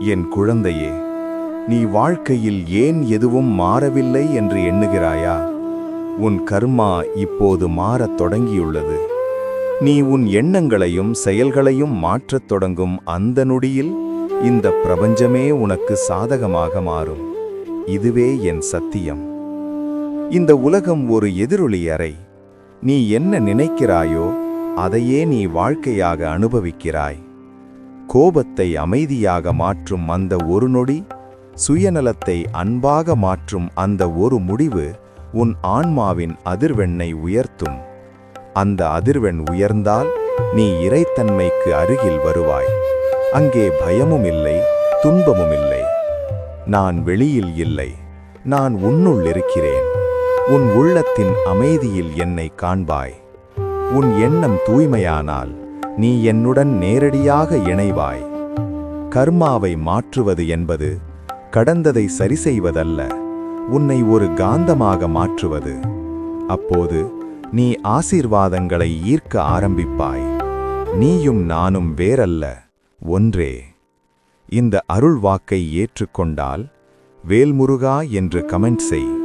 என் குழந்தையே, நீ வாழ்க்கையில் ஏன் எதுவும் மாறவில்லை என்று எண்ணுகிறாயா? உன் கர்மா இப்போது மாறத் தொடங்கியுள்ளது. நீ உன் எண்ணங்களையும் செயல்களையும் மாற்றத் தொடங்கும் அந்த நொடியில் இந்த பிரபஞ்சமே உனக்கு சாதகமாக மாறும். இதுவே என் சத்தியம். இந்த உலகம் ஒரு எதிரொலி அறை. நீ என்ன நினைக்கிறாயோ அதையே நீ வாழ்க்கையாக அனுபவிக்கிறாய். கோபத்தை அமைதியாக மாற்றும் அந்த ஒரு நொடி, சுயநலத்தை அன்பாக மாற்றும் அந்த ஒரு முடிவு உன் ஆன்மாவின் அதிர்வெண்ணை உயர்த்தும். அந்த அதிர்வெண் உயர்ந்தால் நீ இறைத்தன்மைக்கு அருகில் வருவாய். அங்கே பயமும் இல்லை, துன்பமும் இல்லை. நான் வெளியில் இல்லை, நான் உன்னுள் இருக்கிறேன். உன் உள்ளத்தின் அமைதியில் என்னை காண்பாய். உன் எண்ணம் தூய்மையானால் நீ என்னுடன் நேரடியாக இணைவாய். கர்மாவை மாற்றுவது என்பது கடந்ததை சரிசெய்வதல்ல, உன்னை ஒரு காந்தமாக மாற்றுவது. அப்போது நீ ஆசீர்வாதங்களை ஈர்க்க ஆரம்பிப்பாய். நீயும் நானும் வேறல்ல, ஒன்றே. இந்த அருள் வாக்கை ஏற்றுக்கொண்டால் வேல்முருகா என்று கமெண்ட் செய்.